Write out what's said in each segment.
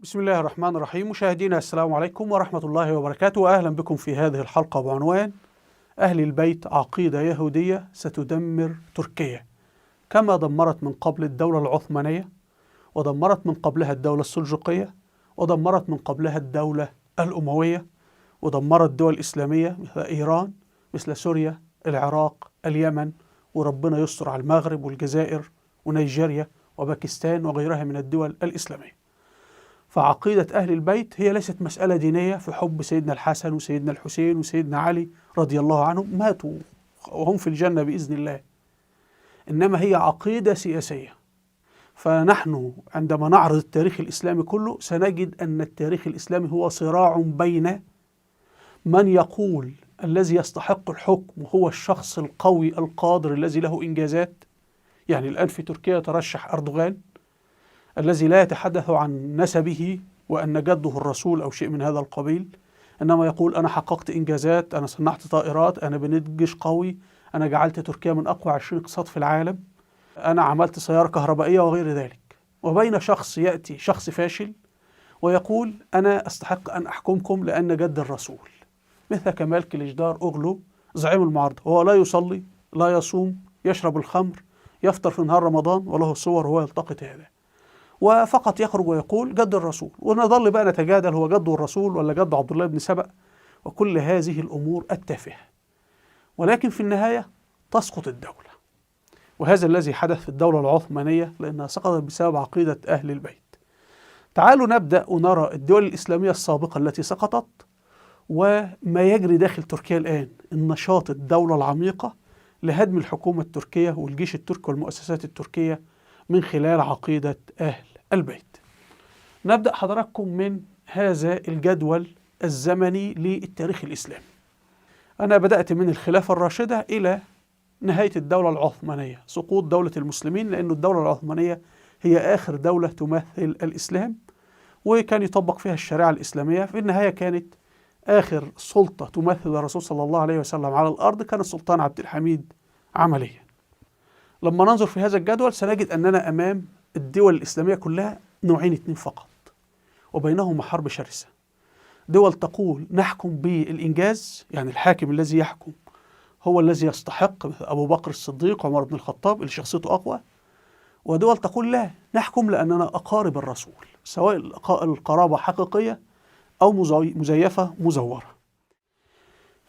بسم الله الرحمن الرحيم. مشاهدينا السلام عليكم ورحمة الله وبركاته، وأهلا بكم في هذه الحلقة بعنوان أهل البيت عقيدة يهودية ستدمر تركيا، كما دمرت من قبل الدولة العثمانية، ودمرت من قبلها الدولة السلجوقية، ودمرت من قبلها الدولة الأموية، ودمرت دول إسلامية مثل إيران، مثل سوريا، العراق، اليمن، وربنا يستر على المغرب والجزائر ونيجيريا وباكستان وغيرها من الدول الإسلامية. فعقيدة أهل البيت هي ليست مسألة دينية في حب سيدنا الحسن وسيدنا الحسين وسيدنا علي رضي الله عنهم، ماتوا وهم في الجنة بإذن الله، إنما هي عقيدة سياسية. فنحن عندما نعرض التاريخ الإسلامي كله سنجد أن التاريخ الإسلامي هو صراع بين من يقول الذي يستحق الحكم هو الشخص القوي القادر الذي له إنجازات، يعني الآن في تركيا ترشح أردوغان الذي لا يتحدث عن نسبه وأن جده الرسول أو شيء من هذا القبيل، إنما يقول أنا حققت إنجازات، أنا صنعت طائرات، أنا بنيت جيش قوي، أنا جعلت تركيا من أقوى 20 اقتصاد في العالم، أنا عملت سيارة كهربائية وغير ذلك. وبين شخص يأتي شخص فاشل ويقول أنا أستحق أن أحكمكم لأن جد الرسول، مثل كمال كليجدار أوغلو زعيم المعارضة، وهو لا يصلي، لا يصوم، يشرب الخمر، يفطر في نهار رمضان وله صور وهو يلتقط هذا، وفقط يخرج ويقول جد الرسول، ونظل بقى نتجادل هو جده الرسول ولا جد عبد الله بن سبأ وكل هذه الأمور التافهة. ولكن في النهاية تسقط الدولة، وهذا الذي حدث في الدولة العثمانية لأنها سقطت بسبب عقيدة أهل البيت. تعالوا نبدأ ونرى الدول الإسلامية السابقة التي سقطت وما يجري داخل تركيا الآن، النشاط الدولة العميقة لهدم الحكومة التركية والجيش التركي والمؤسسات التركية من خلال عقيدة أهل البيت. نبدأ حضراتكم من هذا الجدول الزمني للتاريخ الإسلامي. أنا بدأت من الخلافة الراشدة إلى نهاية الدولة العثمانية، سقوط دولة المسلمين، لأن الدولة العثمانية هي آخر دولة تمثل الإسلام وكان يطبق فيها الشريعة الإسلامية. في النهاية كانت آخر سلطة تمثل الرسول صلى الله عليه وسلم على الأرض كان السلطان عبد الحميد عمليا. لما ننظر في هذا الجدول سنجد أننا أمام الدول الإسلامية كلها نوعين اثنين فقط، وبينهما حرب شرسة. دول تقول نحكم بالإنجاز، يعني الحاكم الذي يحكم هو الذي يستحق، مثل أبو بكر الصديق وعمر بن الخطاب اللي شخصيته أقوى. ودول تقول لا، نحكم لأننا أقارب الرسول، سواء القرابة حقيقية أو مزيفة مزورة.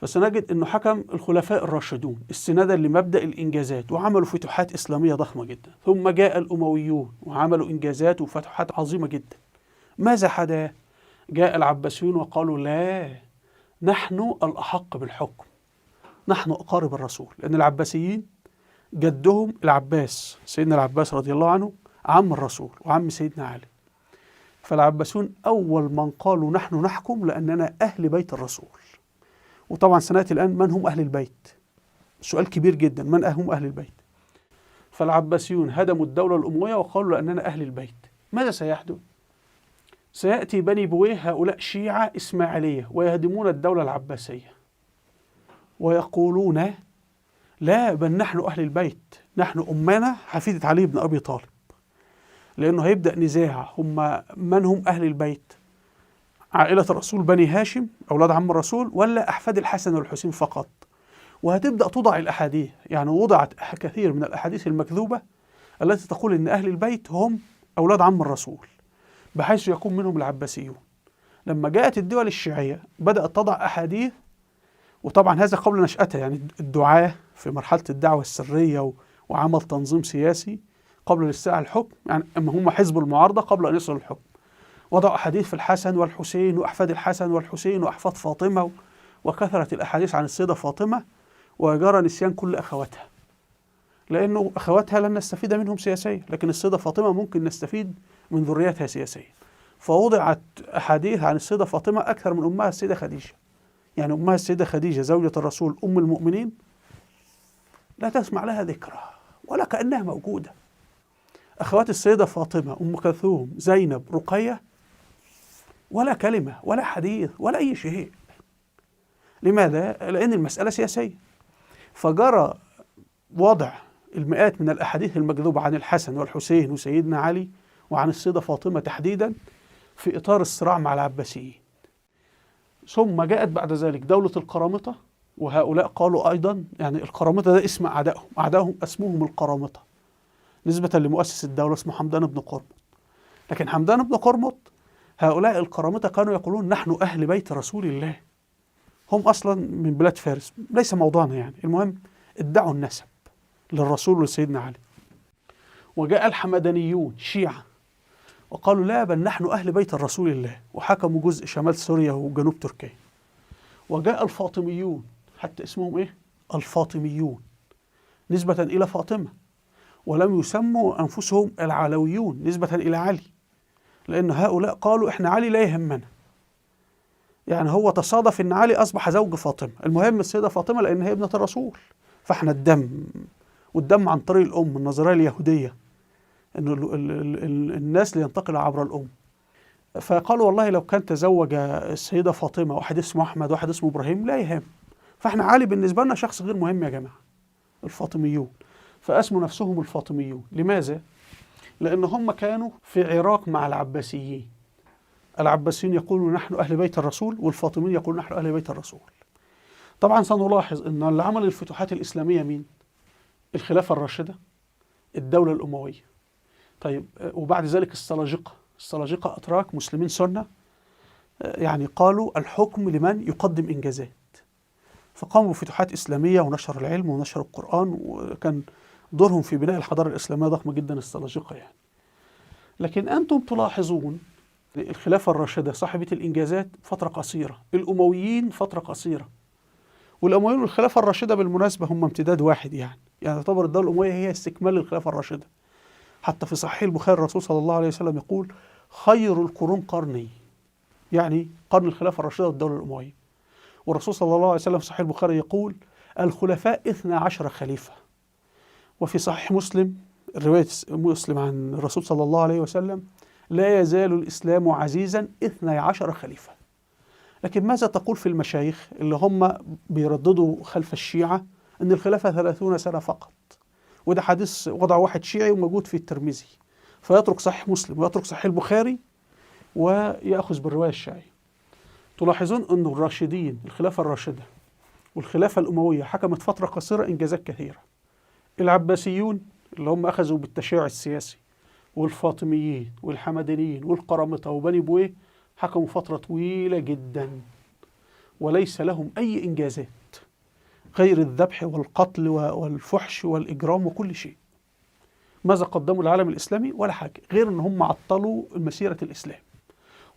فسنجد أنه حكم الخلفاء الراشدون استنادا لمبدأ الإنجازات، وعملوا فتوحات إسلامية ضخمة جدا، ثم جاء الأمويون وعملوا إنجازات وفتوحات عظيمة جدا. ماذا حدث؟ جاء العباسيون وقالوا لا، نحن الأحق بالحكم، نحن أقارب الرسول، لأن العباسيين جدهم العباس، سيدنا العباس رضي الله عنه عم الرسول وعم سيدنا علي. فالعباسيون أول من قالوا نحن نحكم لأننا أهل بيت الرسول. وطبعا سنأتي الآن من هم أهل البيت، سؤال كبير جدا، من هم أهل البيت؟ فالعباسيون هدموا الدولة الأموية وقالوا لأننا أهل البيت. ماذا سيحدث؟ سيأتي بني بويه، هؤلاء شيعة إسماعيلية، ويهدمون الدولة العباسية ويقولون لا، بل نحن أهل البيت، نحن أمنا حفيدة علي بن أبي طالب، لأنه هيبدأ نزاع هم من هم أهل البيت، عائلة الرسول بني هاشم أولاد عم الرسول ولا أحفاد الحسن والحسين فقط. وهتبدأ توضع الأحاديث، يعني وضعت كثير من الأحاديث المكذوبة التي تقول إن أهل البيت هم أولاد عم الرسول، بحيث يكون منهم العباسيون. لما جاءت الدول الشيعية بدأت تضع أحاديث، وطبعا هذا قبل نشأتها، يعني الدعاة في مرحلة الدعوة السرية وعمل تنظيم سياسي قبل الاستيلاء على الحكم، يعني أما هم حزب المعارضة قبل أن يصلوا الحكم، وضعوا أحاديث في الحسن والحسين وأحفاد الحسن والحسين وأحفاد فاطمة، وكثرت الأحاديث عن السيدة فاطمة، وجرى نسيان كل أخواتها، لأنه أخواتها لن نستفيد منهم سياسيا، لكن السيدة فاطمة ممكن نستفيد من ذريتها سياسيا. فوضعت أحاديث عن السيدة فاطمة أكثر من أمها السيدة خديجة، يعني أمها السيدة خديجة زوجة الرسول أم المؤمنين لا تسمع لها ذكرى ولا كأنها موجودة. أخوات السيدة فاطمة أم كلثوم زينب رقية ولا كلمة ولا حديث ولا أي شيء. لماذا؟ لأن المسألة سياسية. فجرى وضع المئات من الأحاديث المكذوبة عن الحسن والحسين وسيدنا علي وعن السيدة فاطمة تحديدا، في إطار الصراع مع العباسيين. ثم جاءت بعد ذلك دولة القرامطة، وهؤلاء قالوا أيضا يعني القرامطة ده اسم أعدائهم اسمهم القرامطة نسبة لمؤسس الدولة اسمه حمدان بن قرمط. لكن حمدان بن قرمط هؤلاء القرامطة كانوا يقولون نحن أهل بيت رسول الله، هم أصلا من بلاد فارس، ليس موضوعنا يعني. المهم ادعوا النسب للرسول ولسيدنا علي. وجاء الحمدانيون شيعة وقالوا لا، بل نحن أهل بيت رسول الله، وحكموا جزء شمال سوريا وجنوب تركيا. وجاء الفاطميون، حتى اسمهم إيه؟ الفاطميون نسبة إلى فاطمة، ولم يسموا أنفسهم العلويون نسبة إلى علي، لأن هؤلاء قالوا إحنا علي لا يهمنا. يعني هو تصادف إن علي أصبح زوج فاطمة، المهم السيدة فاطمة لأن هي ابنة الرسول، فإحنا الدم، والدم عن طريق الأم، النظرية اليهودية إن الناس لينتقل عبر الأم. فقالوا والله لو كان تزوج السيدة فاطمة واحد اسمه أحمد واحد اسمه إبراهيم لا يهم، فإحنا علي بالنسبة لنا شخص غير مهم يا جماعة. الفاطميون فأسموا نفسهم الفاطميون. لماذا؟ لأن هم كانوا في عراق مع العباسيين. العباسيين يقولون نحن أهل بيت الرسول، والفاطميين يقولون نحن أهل بيت الرسول. طبعا سنلاحظ أن اللي عمل الفتوحات الإسلامية مين؟ الخلافة الراشدة، الدولة الأموية. طيب وبعد ذلك السلاجقة أتراك مسلمين سنة، يعني قالوا الحكم لمن يقدم إنجازات، فقاموا بفتوحات إسلامية ونشر العلم ونشر القرآن، وكان دورهم في بناء الحضارة الإسلامية ضخم جدا السلاجقة يعني. لكن أنتم تلاحظون الخلافة الراشدة صاحبة الإنجازات فترة قصيرة، الأمويين فترة قصيرة. والأمويين والخلافة الراشدة بالمناسبة هم امتداد واحد، يعني تعتبر الدولة الأموية هي استكمال للخلافة الراشدة. حتى في صحيح البخاري الرسول صلى الله عليه وسلم يقول خير القرون قرني، يعني قرن الخلافة الراشدة والدولة الأموية. والرسول صلى الله عليه وسلم في صحيح البخاري يقول الخلفاء 12 خليفة. وفي صحيح مسلم رواية مسلم عن الرسول صلى الله عليه وسلم لا يزال الإسلام عزيزا 12 خليفة. لكن ماذا تقول في المشايخ اللي هم بيرددوا خلف الشيعة أن الخلافة 30 سنة فقط؟ وده حديث وضع واحد شيعي وموجود في الترمذي، فيترك صحيح مسلم ويترك صحيح البخاري ويأخذ بالرواية الشيعية. تلاحظون أن الراشدين، الخلافة الراشدة والخلافة الأموية حكمت فترة قصيرة إنجازات كثيرة. العباسيون اللي هم أخذوا بالتشيع السياسي، والفاطميين والحمدانيين والقرامطة وبني بويه حكموا فترة طويلة جدا وليس لهم أي إنجازات غير الذبح والقتل والفحش والإجرام وكل شيء. ماذا قدموا للعالم الإسلامي؟ ولا حاجة، غير أن هم عطلوا مسيرة الإسلام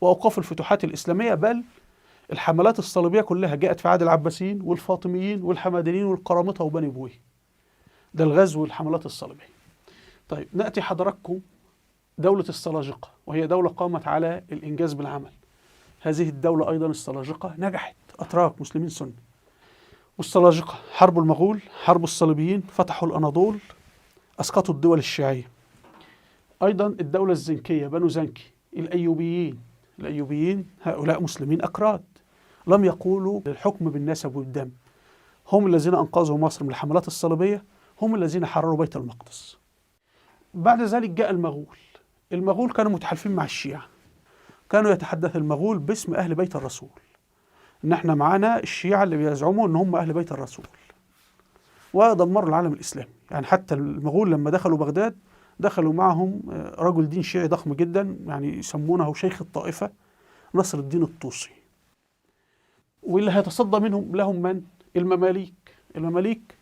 وأوقفوا الفتوحات الإسلامية. بل الحملات الصليبية كلها جاءت في عهد العباسيين والفاطميين والحمدانيين والقرامطة وبني بويه. ده الغزو والحملات الصليبية. طيب نأتي حضراتكم دولة السلاجقة، وهي دولة قامت على الإنجاز بالعمل. هذه الدولة أيضا السلاجقة نجحت، أتراك مسلمين سنة. والسلاجقة حرب المغول، حرب الصليبيين، فتحوا الأناضول، أسقطوا الدول الشيعية. أيضا الدولة الزنكية بنو زنكي، الأيوبيين هؤلاء مسلمين أكراد لم يقولوا الحكم بالنسب والدم، هم الذين أنقذوا مصر من الحملات الصليبية، هم الذين حرروا بيت المقدس. بعد ذلك جاء المغول كانوا متحالفين مع الشيعة، كانوا يتحدث المغول باسم أهل بيت الرسول، إن احنا معانا الشيعة اللي بيزعموا إن هم أهل بيت الرسول، ودمروا العالم الإسلامي. يعني حتى المغول لما دخلوا بغداد دخلوا معهم رجل دين شيعي ضخم جدا، يعني يسمونه شيخ الطائفة، نصر الدين الطوسي. واللي هيتصدى لهم من؟ المماليك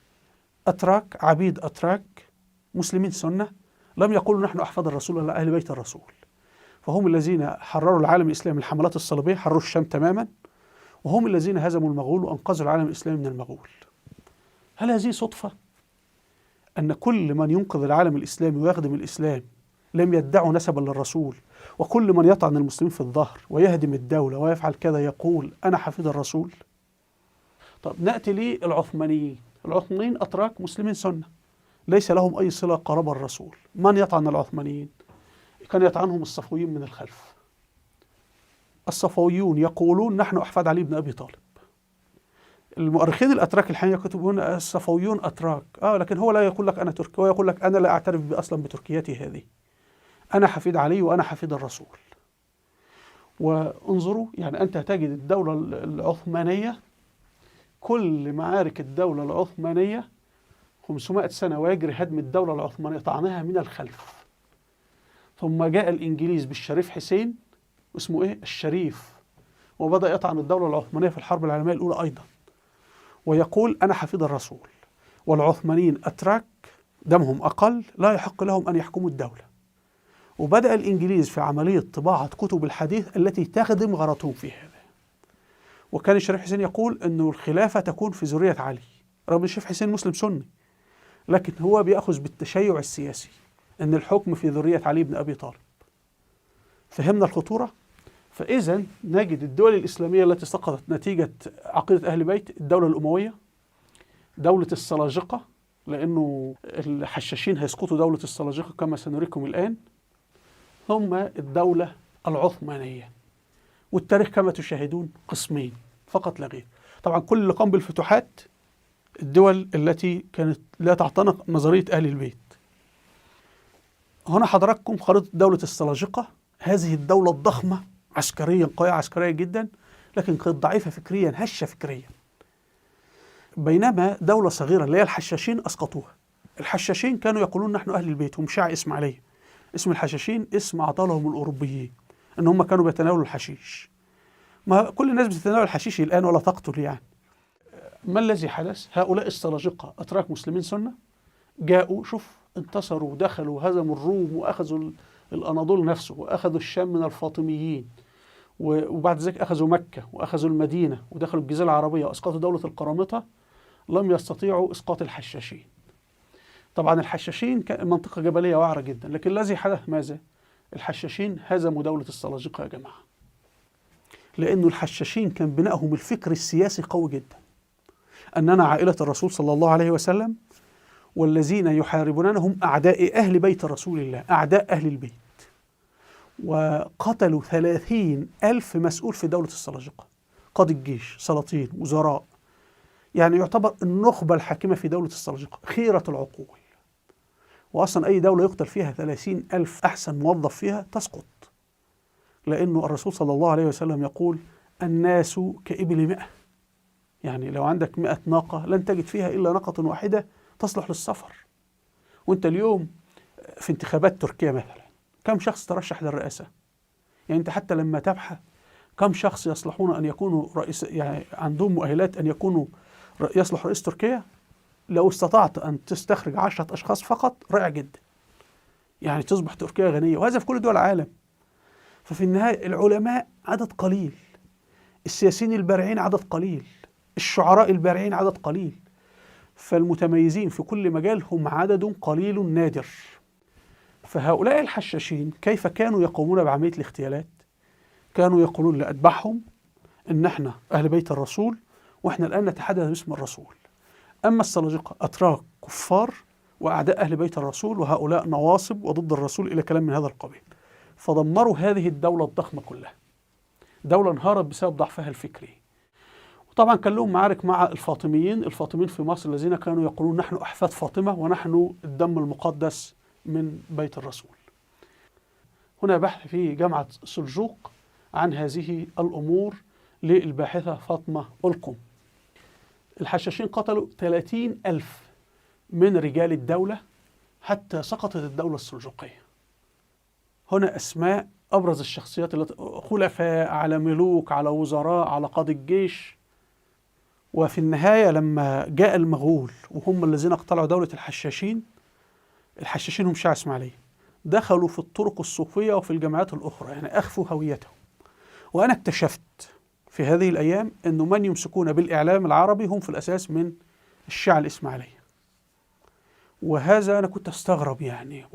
أتراك، عبيد أتراك مسلمين سنة لم يقولوا نحن أحفاد الرسول ولا أهل بيت الرسول، فهم الذين حرروا العالم الإسلامي من الحملات الصليبية، حرروا الشام تماما، وهم الذين هزموا المغول وأنقذوا العالم الإسلامي من المغول. هل هذه صدفة أن كل من ينقذ العالم الإسلامي ويخدم الإسلام لم يدعوا نسبا للرسول، وكل من يطعن المسلمين في الظهر ويهدم الدولة ويفعل كذا يقول أنا حفيد الرسول؟ طب نأتي للعثمانيين. العثمانيين أتراك مسلمين سنة ليس لهم أي صلة قرابة الرسول. من يطعن العثمانيين؟ كان يطعنهم الصفويين من الخلف. الصفويون يقولون نحن أحفاد علي بن أبي طالب. المؤرخين الأتراك الحقيقة يكتبون الصفويون أتراك، لكن هو لا يقول لك أنا تركي، هو يقول لك أنا لا أعترف أصلا بتركيتي هذه، أنا حفيد علي وأنا حفيد الرسول. وانظروا يعني أنت تجد الدولة العثمانية، كل معارك الدولة العثمانية 500 سنة ويجري هدم الدولة العثمانية، طعنها من الخلف. ثم جاء الإنجليز بالشريف حسين، اسمه إيه؟ الشريف، وبدأ يطعن الدولة العثمانية في الحرب العالمية الأولى أيضا، ويقول أنا حفيد الرسول، والعثمانيين أتراك دمهم أقل لا يحق لهم أن يحكموا الدولة. وبدأ الإنجليز في عملية طباعة كتب الحديث التي تخدم غرضهم في هذا. وكان الشريف حسين يقول أنه الخلافة تكون في ذرية علي، رغم الشريف حسين مسلم سني، لكن هو بيأخذ بالتشيع السياسي أن الحكم في ذرية علي بن أبي طالب. فهمنا الخطورة؟ فإذا نجد الدول الإسلامية التي سقطت نتيجة عقيدة أهل بيت: الدولة الأموية، دولة السلاجقة، لأنه الحشاشين هيسقطوا دولة السلاجقة كما سنريكم الآن، ثم الدولة العثمانية. والتاريخ كما تشاهدون قسمين فقط لا غير. طبعا كل اللي قام بالفتوحات الدول التي كانت لا تعتنق نظرية أهل البيت. هنا حضراتكم خريطة دولة السلاجقة. هذه الدولة الضخمة عسكريا، قوية عسكريا جدا، لكن كانت ضعيفة فكريا، هشة فكريا. بينما دولة صغيرة اللي هي الحشاشين أسقطوها. الحشاشين كانوا يقولون نحن أهل البيت، هم شيعة إسماعيلية. اسم الحشاشين اسم عطالهم الأوروبيين، إن هم كانوا بيتناولوا الحشيش. ما كل الناس بتتناول الحشيش الآن ولا تقتل يعني. ما الذي حدث؟ هؤلاء السلاجقة أتراك مسلمين سنة جاءوا، شوف، انتصروا ودخلوا وهزموا الروم وأخذوا الأناضول نفسه، وأخذوا الشام من الفاطميين، وبعد ذلك أخذوا مكة وأخذوا المدينة ودخلوا الجزيرة العربية وأسقطوا دولة القرامطة. لم يستطيعوا إسقاط الحشاشين. طبعا الحشاشين منطقة جبلية وعرة جدا، لكن الذي حدث ماذا؟ الحشاشين هزموا دولة السلاجقة يا جماعة، لأنه الحشاشين كان بنائهم الفكر السياسي قوي جدا، أننا عائلة الرسول صلى الله عليه وسلم، والذين يحاربوننا هم أعداء أهل بيت رسول الله، أعداء أهل البيت. وقتلوا 30,000 مسؤول في دولة السلاجقة، قاضي الجيش، سلاطين، وزراء، يعني يعتبر النخبة الحاكمة في دولة السلاجقة، خيرة العقول. وأصلا أي دولة يقتل فيها 30,000 أحسن موظف فيها تسقط، لأنه الرسول صلى الله عليه وسلم يقول الناس كإبل 100، يعني لو عندك 100 ناقة لن تجد فيها إلا ناقة واحدة تصلح للسفر. وانت اليوم في انتخابات تركيا مثلا كم شخص ترشح للرئاسة؟ يعني انت حتى لما تبحث كم شخص يصلحون أن يكونوا رئيس، يعني عندهم مؤهلات أن يكونوا يصلح رئيس تركيا، لو استطعت أن تستخرج 10 أشخاص فقط رائع جدا، يعني تصبح تركيا غنية، وهذا في كل دول العالم. ففي النهاية العلماء عدد قليل، السياسيين البارعين عدد قليل، الشعراء البارعين عدد قليل، فالمتميزين في كل مجال هم عدد قليل نادر. فهؤلاء الحشاشين كيف كانوا يقومون بعملية الاغتيالات؟ كانوا يقولون لأتباعهم إن احنا أهل بيت الرسول، واحنا الآن نتحدث باسم الرسول. أما السلاجقة أتراك كفار وأعداء أهل بيت الرسول، وهؤلاء نواصب وضد الرسول، إلى كلام من هذا القبيل. فدمروا هذه الدولة الضخمة كلها، دولة انهارت بسبب ضعفها الفكري. وطبعا كان لهم معارك مع الفاطميين في مصر، الذين كانوا يقولون نحن أحفاد فاطمة ونحن الدم المقدس من بيت الرسول. هنا بحث في جامعة سلجوق عن هذه الأمور للباحثة فاطمة ألقم. الحشاشين قتلوا 30,000 من رجال الدولة حتى سقطت الدولة السلجوقية. هنا أسماء أبرز الشخصيات، خلفاء، على ملوك، على وزراء، على قاضي الجيش. وفي النهاية لما جاء المغول وهم الذين اقتلعوا دولة الحشاشين هم شيعة إسماعيلية، دخلوا في الطرق الصوفية وفي الجماعات الأخرى، يعني أخفوا هويتهم. وأنا اكتشفت في هذه الأيام أنه من يمسكون بالإعلام العربي هم في الأساس من الشيعة الإسماعيلية. وهذا أنا كنت أستغرب، يعني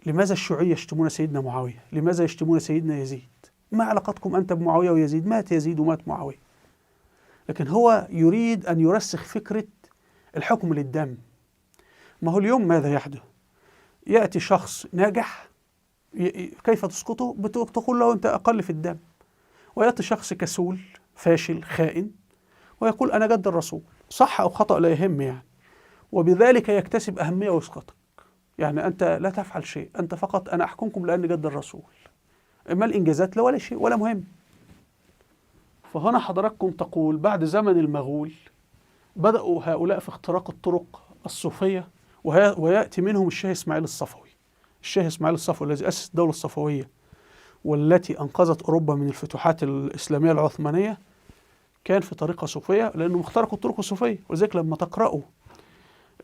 لماذا الشيوعية يشتمون سيدنا معاوية؟ لماذا يشتمون سيدنا يزيد؟ ما علاقتكم أنت بمعاوية ويزيد؟ مات يزيد ومات معاوية. لكن هو يريد أن يرسخ فكرة الحكم للدم. ما هو اليوم ماذا يحدث؟ يأتي شخص ناجح، كيف تسقطه؟ بتقول له أنت أقل في الدم. ويأتي شخص كسول فاشل خائن ويقول أنا جد الرسول، صح أو خطأ لا يهم يعني، وبذلك يكتسب أهمية ويسقطك. يعني أنت لا تفعل شيء، أنت فقط أنا أحكمكم لأن جد الرسول. ما الإنجازات؟ لا ولا شيء ولا مهم. فهنا حضراتكم تقول بعد زمن المغول بدأوا هؤلاء في اختراق الطرق الصوفية، ويأتي منهم الشاه إسماعيل الصفوي. الشاه إسماعيل الصفوي الذي أسس الدولة الصفوية والتي أنقذت أوروبا من الفتوحات الإسلامية العثمانية كان في طريقة صوفية، لأنهم اخترقوا الطرق الصوفية. ولذلك لما تقرأوا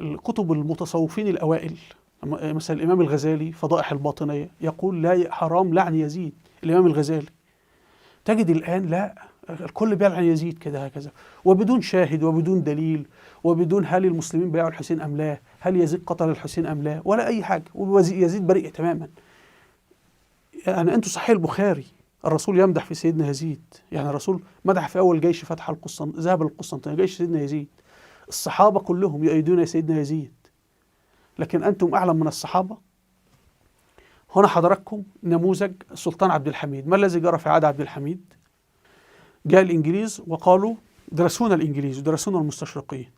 الكتب المتصوفين الأوائل مثلا الإمام الغزالي فضائح الباطنية يقول لا حرام لعن يزيد. الإمام الغزالي تجد الآن لا، الكل بيلعن يزيد كده هكذا، وبدون شاهد وبدون دليل، وبدون هل المسلمين بايعوا الحسين أم لا، هل يزيد قتل الحسين أم لا، ولا أي حاجة، ويزيد بريء تماما. يعني أنتوا صحيح البخاري الرسول يمدح في سيدنا يزيد، يعني الرسول مدح في أول جيش فتح ذهب القسطنطينية جيش سيدنا يزيد، الصحابة كلهم يؤيدون سيدنا يزيد، لكن أنتم أعلم من الصحابة. هنا حضراتكم نموذج السلطان عبد الحميد. ما الذي جرى في عهد عبد الحميد؟ جاء الإنجليز وقالوا درسونا الإنجليز ودرسونا المستشرقين،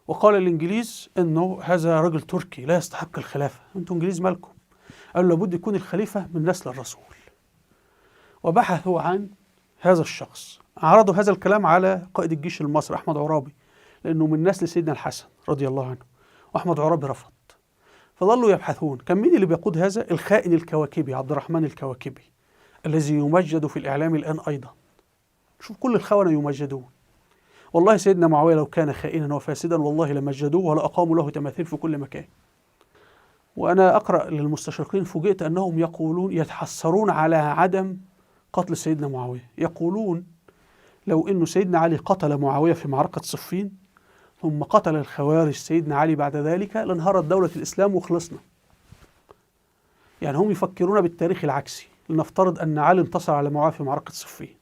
وقال الإنجليز إنه هذا رجل تركي لا يستحق الخلافة. أنتم إنجليز مالكم؟ قالوا لابد يكون الخليفة من نسل الرسول، وبحثوا عن هذا الشخص. عرضوا هذا الكلام على قائد الجيش المصري أحمد عرابي، لأنه من نسل سيدنا الحسن رضي الله عنه، وأحمد عرابي رفض. فظلوا يبحثون. كان مين اللي بيقود هذا؟ الخائن الكواكبي عبد الرحمن الكواكبي الذي يمجد في الإعلام الآن أيضا. شوف كل الخونة يمجدون. والله سيدنا معاوية لو كان خائنا وفاسدا والله لمجدوه ولا أقاموا له تماثيل في كل مكان. وأنا أقرأ للمستشرقين فوجئت أنهم يقولون يتحسرون على عدم قتل سيدنا معاوية. يقولون لو أن سيدنا علي قتل معاوية في معركة صفين ثم قتل الخوارج سيدنا علي بعد ذلك لانهارت دولة الإسلام وخلصنا. يعني هم يفكرون بالتاريخ العكسي. لنفترض أن علي انتصر على معاوية في معركة صفين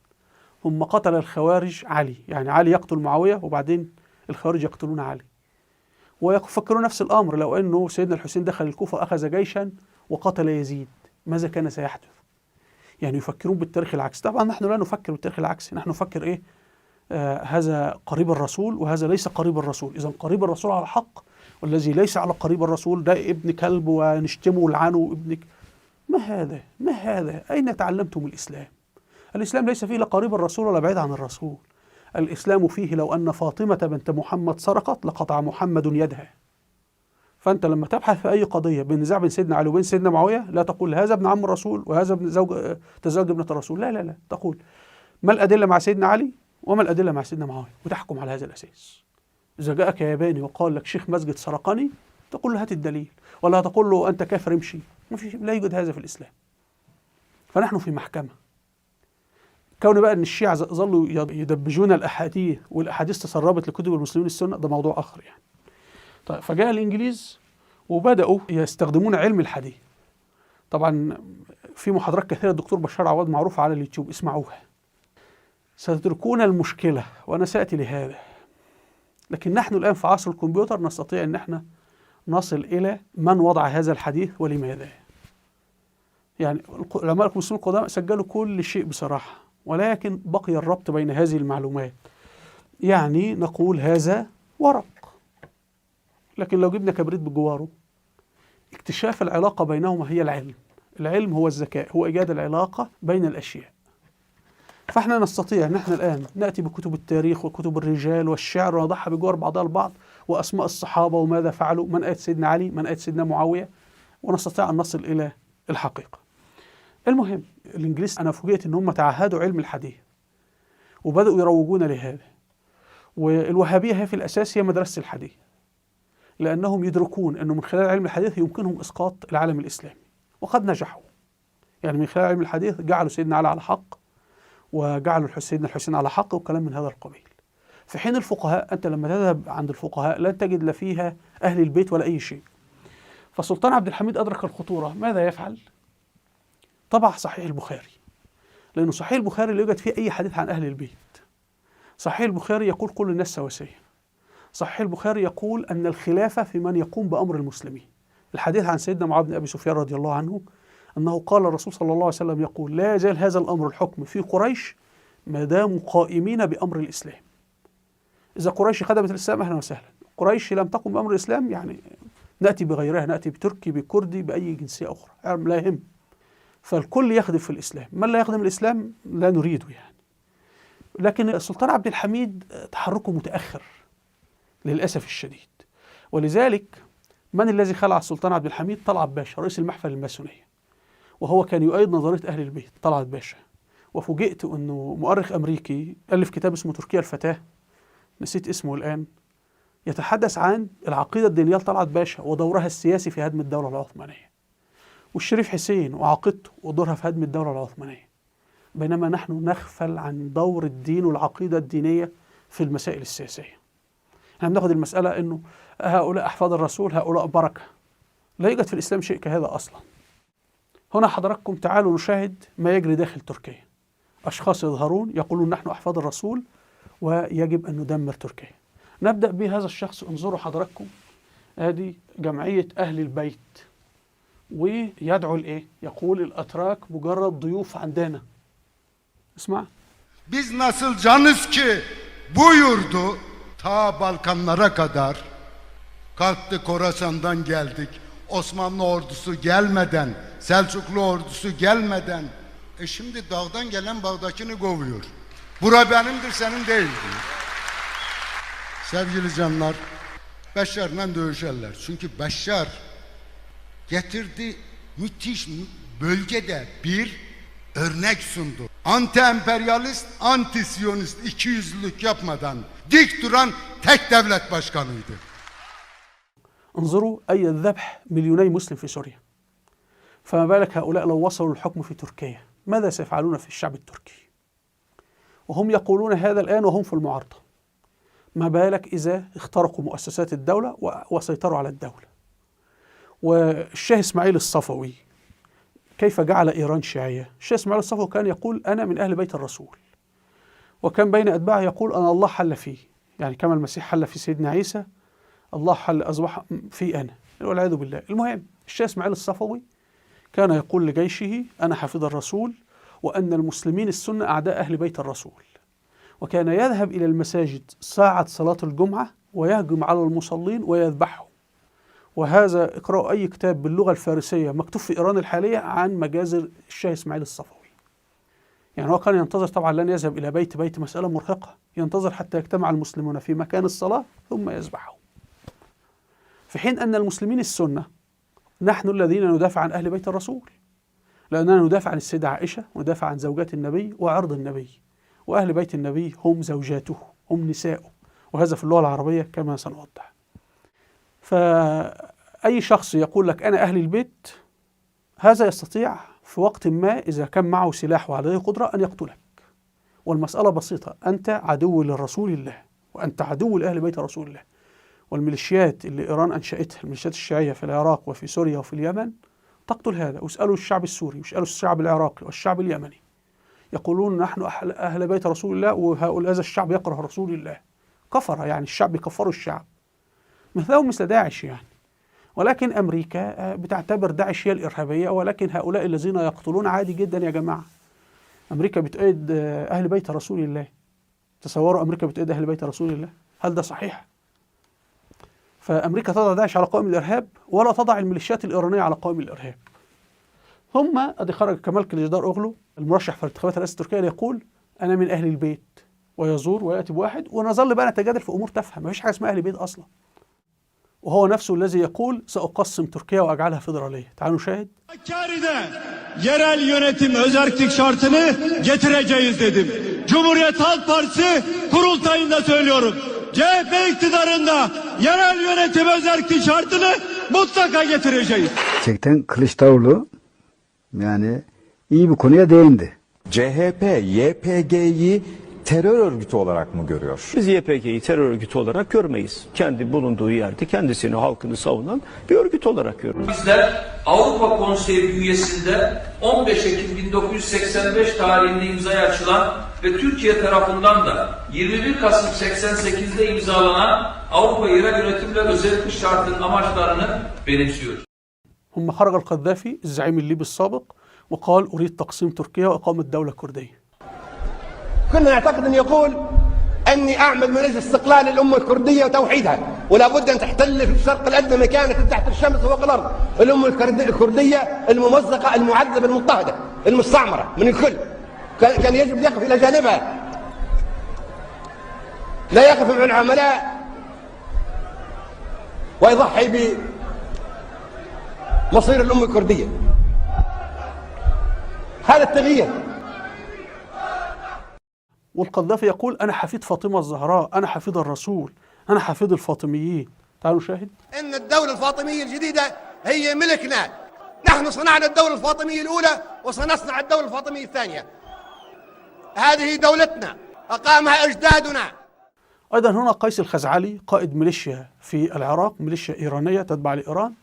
ثم قتل الخوارج علي، يعني علي يقتل معاوية وبعدين الخوارج يقتلون علي. ويفكرون نفس الأمر لو أنه سيدنا الحسين دخل الكوفة أخذ جيشا وقتل يزيد ماذا كان سيحدث؟ يعني يفكرون بالتاريخ العكسي. طبعا نحن لا نفكر بالتاريخ العكسي، نحن نفكر إيه؟ هذا قريب الرسول وهذا ليس قريب الرسول. إذا قريب الرسول على حق والذي ليس على قريب الرسول ده ابن كلب ونشتمه ولعنه ابنك. ما هذا؟ ما هذا؟ أين تعلمتم الإسلام؟ الإسلام ليس فيه لا قريب الرسول ولا بعيد عن الرسول. الإسلام فيه لو أن فاطمة بنت محمد سرقت لقطع محمد يدها. فأنت لما تبحث في أي قضية بالنزاع بين سيدنا علي وبين سيدنا معاوية لا تقول هذا ابن عم الرسول وهذا ابن تزوج ابنة الرسول، لا لا لا، تقول ما الأدلة مع سيدنا علي وما الأدلة مع سيدنا معاوية وتحكم على هذا الأساس. إذا جاءك ياباني وقال لك شيخ مسجد سرقني تقول له هات الدليل، ولا تقول له أنت كافر امشي. لا يوجد هذا في الإسلام. فنحن في محكمة. كون بقى أن الشيعة ظلوا يدبجون الأحاديث والأحاديث تسربت لكتب المسلمين السنة ده موضوع آخر يعني. طيب فجاء الإنجليز وبدأوا يستخدمون علم الحديث. طبعا في محاضرات كثيرة الدكتور بشار عواد معروفة على اليوتيوب اسمعوها. ستدركون المشكلة وأنا سأتي لهذا. لكن نحن الآن في عصر الكمبيوتر نستطيع أن احنا نصل إلى من وضع هذا الحديث ولماذا. يعني علماء المسلمين القدامى سجلوا كل شيء بصراحة، ولكن بقي الربط بين هذه المعلومات. يعني نقول هذا ورق، لكن لو جبنا كبريت بجواره اكتشاف العلاقة بينهما هي العلم. العلم هو الذكاء، هو إيجاد العلاقة بين الأشياء. فاحنا نستطيع ان احنا الآن نأتي بكتب التاريخ وكتب الرجال والشعر ونضعها بجوار بعضها البعض وأسماء الصحابة وماذا فعلوا، من آية سيدنا علي من آية سيدنا معاوية، ونستطيع أن نصل إلى الحقيقة. المهم الإنجليز أنا فوجئت إن هم تعهدوا علم الحديث وبدأوا يروجون لهذا. والوهابية هي في الأساس هي مدرسة الحديث، لأنهم يدركون أنه من خلال علم الحديث يمكنهم إسقاط العالم الإسلامي، وقد نجحوا. يعني من خلال علم الحديث جعلوا سيدنا علي على حق وجعلوا سيدنا الحسين على حق وكلام من هذا القبيل. في حين الفقهاء أنت لما تذهب عند الفقهاء لن تجد لا فيها أهل البيت ولا أي شيء. فالسلطان عبد الحميد أدرك الخطورة. ماذا يفعل؟ طبع صحيح البخاري، لأنه صحيح البخاري لا يوجد فيه أي حديث عن أهل البيت. صحيح البخاري يقول كل الناس سواسية. صحيح البخاري يقول أن الخلافة في من يقوم بأمر المسلمين. الحديث عن سيدنا معاوية بن أبي سفيان رضي الله عنه أنه قال الرسول صلى الله عليه وسلم يقول لا يزال هذا الأمر الحكم في قريش ما داموا قائمين بأمر الإسلام. إذا قريش خدمت الإسلام أهلا وسهلا، قريش لم تقم بأمر الإسلام يعني نأتي بغيرها، نأتي بتركي بكردي بأي جنسية أخرى لا يهم. فالكل يخدم في الإسلام، من لا يخدم الإسلام لا نريده يعني. لكن السلطان عبد الحميد تحركه متأخر للأسف الشديد، ولذلك من الذي خلع السلطان عبد الحميد؟ طلعت باشا رئيس المحفل الماسونية، وهو كان يؤيد نظرية أهل البيت. طلعت باشا، وفوجئت أنه مؤرخ أمريكي ألف كتاب اسمه تركيا الفتاة، نسيت اسمه الآن، يتحدث عن العقيدة الدينية لطلعت باشا ودورها السياسي في هدم الدولة العثمانية، والشريف حسين وعقيدته ودورها في هدم الدولة العثمانية، بينما نحن نغفل عن دور الدين والعقيدة الدينية في المسائل السياسية. احنا بناخد المسألة انه هؤلاء أحفاد الرسول، هؤلاء بركة. لا يوجد في الإسلام شيء كهذا أصلا. هنا حضراتكم تعالوا نشاهد ما يجري داخل تركيا. أشخاص يظهرون يقولون نحن أحفاد الرسول ويجب أن ندمر تركيا. نبدأ بهذا الشخص. انظروا حضراتكم، هذه جمعية أهل البيت، ويدعو الإيه؟ يقول الأتراك مجرد ضيوف عندنا. اسمع. Biz nasıl canız ki bu yurdu ta Balkanlara kadar kalktık, Horasan'dan geldik. Osmanlı ordusu gelmeden, Selçuklu ordusu gelmeden. Şimdi dağdan gelen bağdakini kovuyor. Bura benimdir, senin değil diyor. Sevgili canlar, Beşşar'la dövüşerler. Çünkü Beşşar getirdi, müthiş bölgede bir örnek sundu. Anti-emperyalist, anti-siyonist, ikiyüzlülük yapmadan dik duran tek devlet başkanıydı. انظروا أي الذبح مليوني مسلم في سوريا، فما بالك هؤلاء لو وصلوا للحكم في تركيا ماذا سيفعلون في الشعب التركي؟ وهم يقولون هذا الآن وهم في المعارضة. ما بالك إذا اخترقوا مؤسسات الدولة وسيطروا على الدولة. والشاه إسماعيل الصفوي كيف جعل إيران شيعية؟ الشاه إسماعيل الصفوي كان يقول أنا من أهل بيت الرسول، وكان بين أتباعه يقول أنا الله حل فيه، يعني كما المسيح حل في سيدنا عيسى الله حل أصبح في أنا، والعياذ بالله. المهم الشاه إسماعيل الصفوي كان يقول لجيشه أنا حفيظ الرسول، وأن المسلمين السنة أعداء أهل بيت الرسول، وكان يذهب إلى المساجد ساعة صلاة الجمعة ويهجم على المصلين ويذبحهم. وهذا اقرأوا أي كتاب باللغة الفارسية مكتوب في إيران الحالية عن مجازر الشاه إسماعيل الصفوي. يعني هو كان ينتظر، طبعا لن يذهب إلى بيت مسألة مرهقة، ينتظر حتى يجتمع المسلمون في مكان الصلاة ثم يذبحهم، في حين أن المسلمين السنة نحن الذين ندافع عن أهل بيت الرسول، لأننا ندافع عن السيدة عائشة وندافع عن زوجات النبي وعرض النبي، وأهل بيت النبي هم زوجاته هم نساؤه، وهذا في اللغة العربية كما سنوضح. فأي شخص يقول لك أنا أهل البيت هذا يستطيع في وقت ما إذا كان معه سلاح وعليه قدرة أن يقتلك، والمسألة بسيطة، أنت عدو للرسول الله وأنت عدو لأهل بيت رسول الله. والميليشيات اللي إيران أنشأتها، الميليشيات الشيعية في العراق وفي سوريا وفي اليمن، تقتل هذا. واسألوا الشعب السوري واسألوا الشعب العراقي والشعب اليمني، يقولون نحن أهل بيت رسول الله، وهؤلاء هذا الشعب يكره رسول الله. كفر، يعني الشعب يكفروا الشعب، مثلهم مثل داعش يعني. ولكن أمريكا بتعتبر داعش هي الإرهابية، ولكن هؤلاء الذين يقتلون عادي جدا يا جماعة. أمريكا بتؤيد أهل بيت رسول الله. تصوروا أمريكا بتؤيد أهل بيت رسول الله، هل ده صحيح؟ فأمريكا تضع داعش على قائمة الإرهاب ولا تضع الميليشيات الإيرانية على قائمة الإرهاب. ثم أدي خرج كمال كليجدار أوغلو المرشح في الانتخابات الرئاسة التركية يقول أنا من أهل البيت، ويزور ويأتي بواحد، ونظل بقى نتجادل في أمور تافهة، ما فيش حاجة اسمها أهل البيت أصلا. وهو نفسه الذي يقول سأقسم تركيا وأجعلها فيدرالية. تعالوا نشاهد. Yerel yönetim özerklik şartını getireceğiz dedim. Cumhuriyet Halk Partisi kurultayında söylüyorum. CHP iktidarında yerel yönetim özerklik şartını mutlaka getireceğiz. Gerçekten Kılıçdaroğlu yani iyi bir konuya değindi. CHP, YPG'yi terör örgütü olarak mı görüyor? Biz YPG'yi terör örgütü olarak görmeyiz. Kendi bulunduğu yerde kendisini, halkını savunan bir örgüt olarak görüyoruz. Bizler Avrupa Konseyi bünyesinde 15 Ekim 1985 tarihinde imzaya açılan ve Türkiye tarafından da 21 Kasım 88'de imzalanan Avrupa Yerel Yönetimler Özellik Şartı'nın amaçlarını benimsiyoruz. هم خرج القذافي الزعيم الليبي السابق وقال أريد تقسيم تركيا وإقامة دولة كردية. كنا نعتقد أن يقول أني أعمل من أجل استقلال الأمة الكردية وتوحيدها، ولا بد أن تحتل في الشرق الأدنى مكانة تحت الشمس وفوق الأرض الأمة الكردية الممزقة المعذبة المضطهدة المستعمرة من الكل. كان يجب أن يقف إلى جانبها، لا يقف مع العملاء ويضحي بمصير الأمة الكردية. هذا التغيير. والقذافي يقول أنا حفيد فاطمة الزهراء، أنا حفيد الرسول، أنا حفيد الفاطميين. تعالوا نشاهد. إن الدولة الفاطمية الجديدة هي ملكنا، نحن صنعنا الدولة الفاطمية الأولى وسنصنع الدولة الفاطمية الثانية. هذه دولتنا أقامها أجدادنا. أيضا هنا قيس الخزعلي قائد ميليشيا في العراق، ميليشيا إيرانية تتبع لإيران،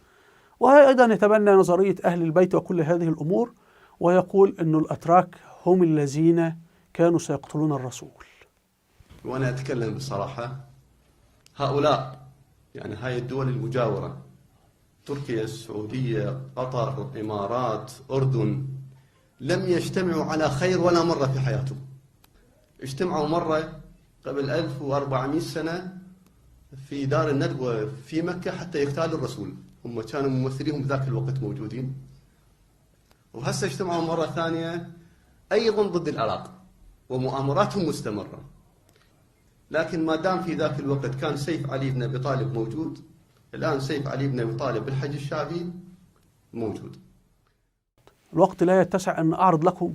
وأيضا يتبنى نظرية أهل البيت وكل هذه الأمور، ويقول أن الأتراك هم الذين كانوا سيقتلون الرسول. وأنا أتكلم بصراحة، هؤلاء يعني هاي الدول المجاورة، تركيا، السعودية، قطر، إمارات، أردن، لم يجتمعوا على خير ولا مرة في حياتهم. اجتمعوا مرة قبل 1400 سنة في دار الندوة في مكة حتى يغتالوا الرسول، هم كانوا ممثليهم بذاك الوقت موجودين. وهسه اجتمعوا مرة ثانية أيضا ضد العراق، ومؤامراتهم مستمرة. لكن ما دام في ذاك الوقت كان سيف علي بن أبي طالب موجود، الآن سيف علي بن أبي طالب بالحج الشعبي موجود. الوقت لا يتسع أن أعرض لكم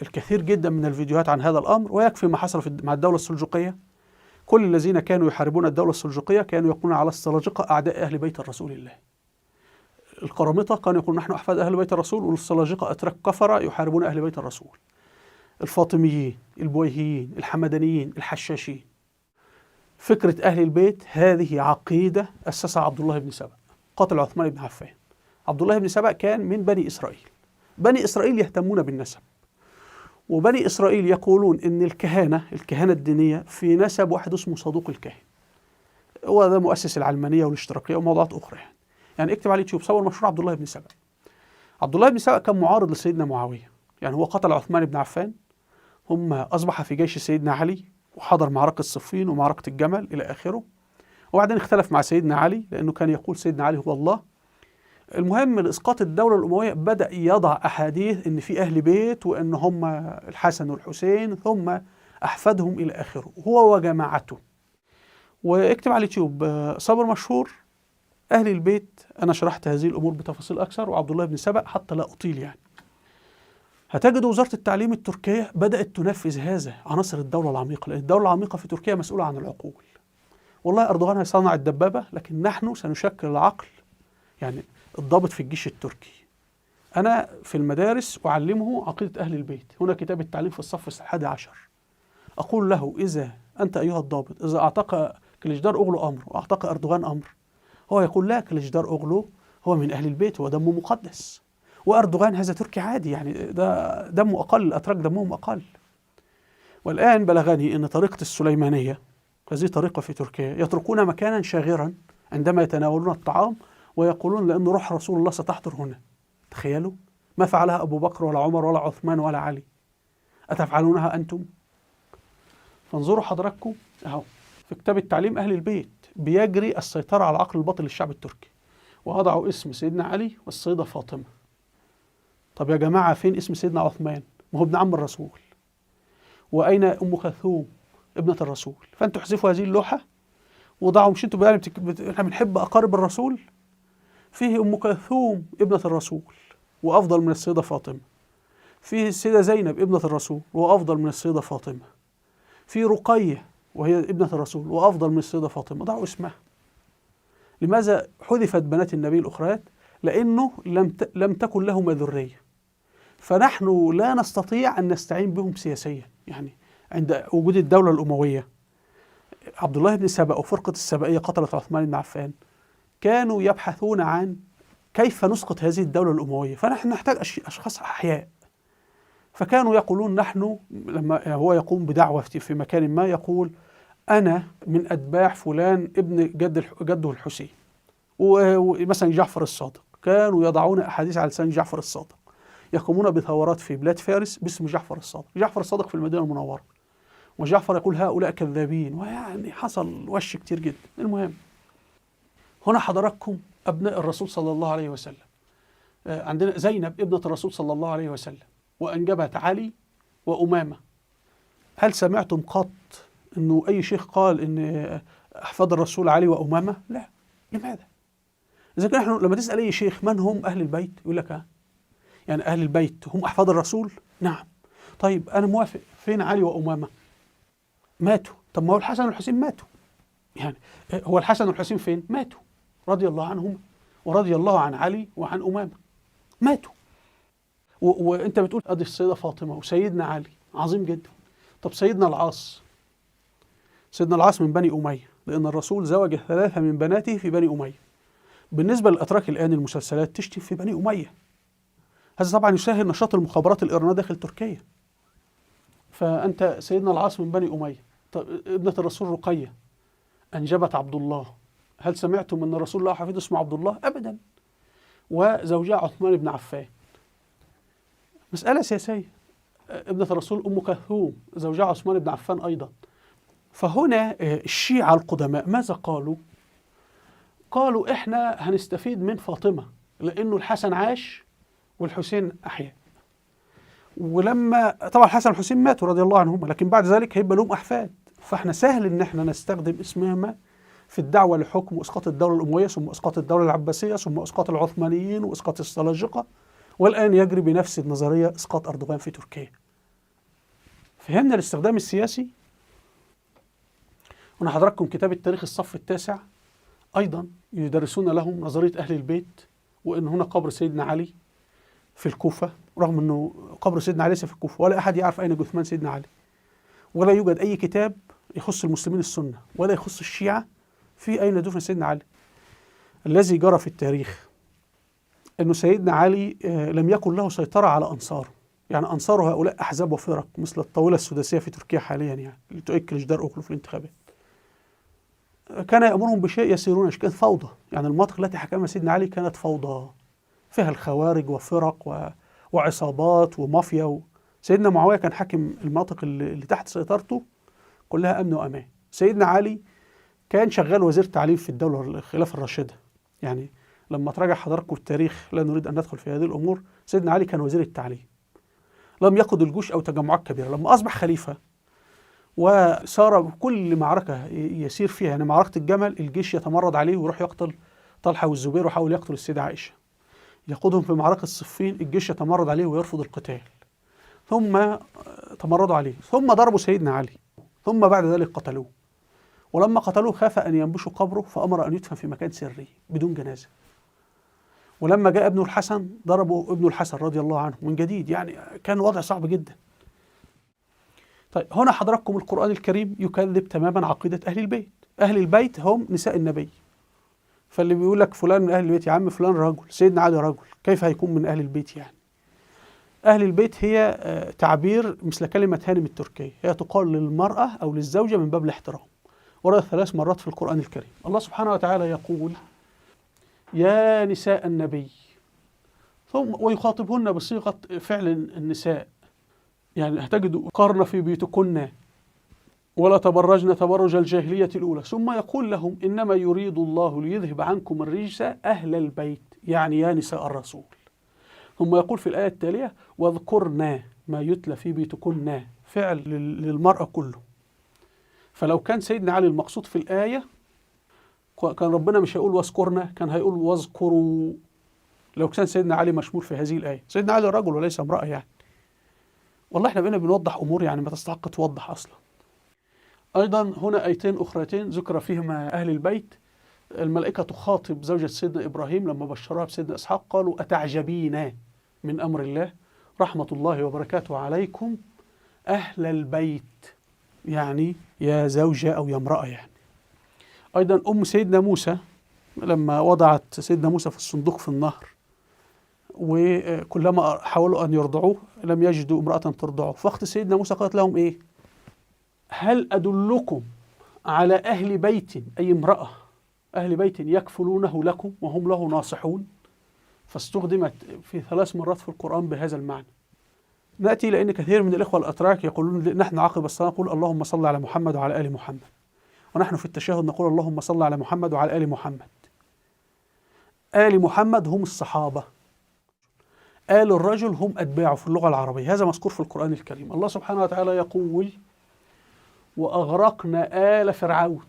الكثير جدا من الفيديوهات عن هذا الأمر، ويكفي ما حصل مع الدولة السلجوقية. كل الذين كانوا يحاربون الدولة السلجوقية كانوا يقولون على السلاجقة أعداء أهل بيت الرسول الله. القرامطة كانوا يقولون نحن أحفاد أهل بيت الرسول، والسلاجقة أتراك كفرة يحاربون أهل بيت الرسول. الفاطميين، البويهيين، الحمدانيين، الحشاشين. فكرة أهل البيت هذه عقيدة أسسها عبد الله بن سبأ قاتل عثمان بن عفان. عبد الله بن سبأ كان من بني إسرائيل. بني إسرائيل يهتمون بالنسب، وبني إسرائيل يقولون إن الكهانة الدينية في نسب واحد اسمه صدوق الكاهن، هو ده مؤسس العلمانية والاشتراكية وموضوعات أخرى. يعني اكتب على اليوتيوب صور مشهور عبد الله بن سبأ. عبد الله بن سبأ كان معارض لسيدنا معاوية، يعني هو قتل عثمان بن عفان، ثم أصبح في جيش سيدنا علي وحضر معركة صفين ومعركة الجمل إلى آخره، وبعدين اختلف مع سيدنا علي لأنه كان يقول سيدنا علي هو الله. المهم لإسقاط الدولة الأموية بدأ يضع أحاديث إن في أهل بيت وإن هم الحسن والحسين ثم أحفادهم إلى آخره، هو وجماعته. واكتب على اليوتيوب صبر مشهور أهل البيت. أنا شرحت هذه الأمور بتفاصيل أكثر، وعبد الله بن سبأ حتى لا أطيل يعني. هتجد وزارة التعليم التركية بدأت تنفذ هذا عناصر الدولة العميقة، لأن الدولة العميقة في تركيا مسؤولة عن العقول. والله أردوغان هيصنع الدبابة، لكن نحن سنشكل العقل، يعني الضابط في الجيش التركي. أنا في المدارس أعلمه عقيدة أهل البيت، هنا كتاب التعليم في الصف 11. أقول له إذا أنت أيها الضابط إذا أعتق كليجدار أوغلو أمر وأعتق أردوغان أمر، هو يقول لا، كليجدار أوغلو هو من أهل البيت، هو دمه مقدس، وأردوغان هذا تركي عادي، يعني ده دمه أقل، الأتراك دمهم أقل. والآن بلغني أن طريقة السليمانية، هذه طريقة في تركيا، يتركون مكانا شاغرا عندما يتناولون الطعام ويقولون لأن روح رسول الله ستحضر هنا. تخيلوا ما فعلها أبو بكر ولا عمر ولا عثمان ولا علي، أتفعلونها أنتم؟ فانظروا حضراتكم أهو في كتاب التعليم أهل البيت بيجري السيطرة على العقل الباطن للشعب التركي، ووضعوا اسم سيدنا علي والسيدة فاطمة. طب يا جماعة فين اسم سيدنا عثمان؟ ما هو ابن عم الرسول. وأين أم كلثوم ابنة الرسول؟ فأنتوا احذفوا هذه اللوحة وضعوا، مش انتوا بقى احنا بنحب أقارب الرسول؟ فيه أم كلثوم ابنة الرسول وأفضل من السيدة فاطمة، فيه السيدة زينب ابنة الرسول وأفضل من السيدة فاطمة، في رقية وهي ابنة الرسول وأفضل من السيدة فاطمة. ضعوا اسمها. لماذا حذفت بنات النبي الأخريات؟ لأنه لم تكن لهما ذرية، فنحن لا نستطيع أن نستعين بهم سياسيا. يعني عند وجود الدولة الأموية، عبد الله بن سبأ وفرقة السبائية قتلت عثمان بن عفان، كانوا يبحثون عن كيف نسقط هذه الدولة الأموية، فنحن نحتاج أشخاص أحياء. فكانوا يقولون نحن، لما هو يقوم بدعوة في مكان ما يقول أنا من أتباع فلان ابن جده الحسين، ومثلا جعفر الصادق، كانوا يضعون أحاديث على لسان جعفر الصادق، يقومون بثورات في بلاد فارس باسم جعفر الصادق. جعفر الصادق في المدينة المنورة، وجعفر يقول هؤلاء كذابين، ويعني حصل وش كتير جدا. المهم هنا حضراتكم أبناء الرسول صلى الله عليه وسلم، عندنا زينب ابنة الرسول صلى الله عليه وسلم، وأنجبت علي وأمامة. هل سمعتم قط أنه أي شيخ قال أن أحفاد الرسول علي وأمامة؟ لا. لماذا؟ إذا كان نحن لما تسأل أي شيخ من هم أهل البيت يقول لك يعني أهل البيت هم أحفاد الرسول؟ نعم. طيب أنا موافق، فين علي وأمامة؟ ماتوا. طب ما هو الحسن والحسين ماتوا، يعني هو الحسن والحسين فين؟ ماتوا رضي الله عنهم، ورضي الله عن علي وعن أمامة، ماتوا. وأنت بتقول أدي السيدة فاطمة وسيدنا علي، عظيم جدا. طب سيدنا العاص، سيدنا العاص من بني أمية، لأن الرسول زوج 3 من بناته في بني أمية. بالنسبة للأتراك الآن المسلسلات تشتم في بني أمية، هذا طبعا يسهل نشاط المخابرات الإيرانية داخل تركيا. فأنت سيدنا العاص من بني أمية. طب ابنة الرسول رقية أنجبت عبد الله، هل سمعتم أن الرسول له حفيد اسمه عبد الله؟ أبدا. وزوجها عثمان بن عفان، مسألة سياسية. ابنة الرسول أم كلثوم زوجها عثمان بن عفان أيضا. فهنا الشيعة القدماء ماذا قالوا؟ قالوا إحنا هنستفيد من فاطمة لأنه الحسن عاش والحسين أحياء، ولما طبعا الحسن والحسين ماتوا رضي الله عنهم، لكن بعد ذلك هيبقى لهم أحفاد، فإحنا سهل إن إحنا نستخدم اسمهما في الدعوة لحكم وإسقاط الدولة الأموية، ثم إسقاط الدولة العباسية، ثم إسقاط العثمانيين وإسقاط السلاجقة، والآن يجري بنفس النظرية إسقاط أردوغان في تركيا. فهمنا الاستخدام السياسي. هنا حضراتكم كتاب التاريخ الصف التاسع، أيضا يدرسون لهم نظرية أهل البيت، وإن هنا قبر سيدنا علي في الكوفة، رغم أنه قبر سيدنا علي في الكوفة ولا أحد يعرف أين جثمان سيدنا علي، ولا يوجد أي كتاب يخص المسلمين السنة ولا يخص الشيعة في أين دفن سيدنا علي. الذي جرى في التاريخ أنه سيدنا علي لم يكن له سيطرة على أنصاره، يعني أنصار هؤلاء أحزاب وفرق مثل الطاولة السداسية في تركيا حاليا، يعني اللي تؤكل جدار أوكلو في الانتخابات، كان يأمرهم بشيء يسيرون، كانت فوضى. يعني المناطق التي حكمها سيدنا علي كانت فوضى، فيها الخوارج وفرق وعصابات ومافيا. سيدنا معاوية كان حاكم المناطق اللي تحت سيطرته كلها أمن وأمان. سيدنا علي كان شغال وزير تعليم في الدولة الخلافة الراشدة. يعني لما تراجع حضراتكم التاريخ، لا نريد أن ندخل في هذه الأمور، سيدنا علي كان وزير التعليم، لم يقود الجيوش أو تجمعات كبيرة. لما أصبح خليفة وصار بكل معركة يسير فيها، يعني معركة الجمل الجيش يتمرد عليه ويروح يقتل طلحة والزبير وحاول يقتل السيدة عائشة. يقودهم في معركة الصفين الجيش يتمرد عليه ويرفض القتال، ثم تمردوا عليه، ثم ضربوا سيدنا علي، ثم بعد ذلك قتلوه. ولما قتلوه خاف أن ينبشوا قبره فأمر أن يدفن في مكان سري بدون جنازة. ولما جاء ابنه الحسن ضربوا ابنه الحسن رضي الله عنه من جديد، يعني كان وضع صعب جدا. طيب هنا حضراتكم القرآن الكريم يكذب تماما عقيدة أهل البيت. أهل البيت هم نساء النبي. فاللي بيقول لك فلان من أهل البيت، يا عم فلان رجل، سيدنا علي رجل، كيف هيكون من أهل البيت يعني؟ أهل البيت هي تعبير مثل كلمة هانم التركية، هي تقال للمرأة أو للزوجة من باب الاحترام. ورد 3 مرات في القرآن الكريم. الله سبحانه وتعالى يقول يا نساء النبي، ثم ويخاطبهن بصيغة فعل النساء، يعني هتجد قرن في بيوتكن ولا تبرجن تبرج الجاهلية الأولى، ثم يقول لهم إنما يريد الله ليذهب عنكم الرجس أهل البيت، يعني يا نساء الرسول. ثم يقول في الآية التالية واذكرنا ما يتلى في بيوتكن، فعل للمرأة كله. فلو كان سيدنا علي المقصود في الآية كان ربنا مش هيقول واذكرنا، كان هيقول واذكروا. لو كان سيدنا علي مشمول في هذه الآية، سيدنا علي رجل وليس امرأة يعني. والله احنا بقينا بنوضح أمور يعني ما تستحق توضح أصلا. أيضا هنا آيتين أخرتين ذكر فيهما أهل البيت. الملائكة تخاطب زوجة سيدنا إبراهيم لما بشرها بسيدنا إسحاق، قالوا أتعجبين من أمر الله رحمة الله وبركاته عليكم أهل البيت، يعني يا زوجة أو يا امرأة يعني. أيضا أم سيدنا موسى لما وضعت سيدنا موسى في الصندوق في النهر، وكلما حاولوا أن يرضعوه لم يجدوا امرأة ترضعه، فأخت سيدنا موسى قالت لهم إيه؟ هل أدلكم على أهل بيت، أي امرأة أهل بيت يكفلونه لكم وهم له ناصحون؟ فاستخدمت في 3 مرات في القرآن بهذا المعنى. نأتي لأن كثير من الإخوة الأتراك يقولون نحن عقب الصلاة نقول اللهم صل على محمد وعلى آل محمد، ونحن في التشهد نقول اللهم صل على محمد وعلى آل محمد. آل محمد هم الصحابة، آل الرجل هم أتباعه في اللغة العربية، هذا مذكور في القرآن الكريم. الله سبحانه وتعالى يقول وأغرقنا آل فرعون،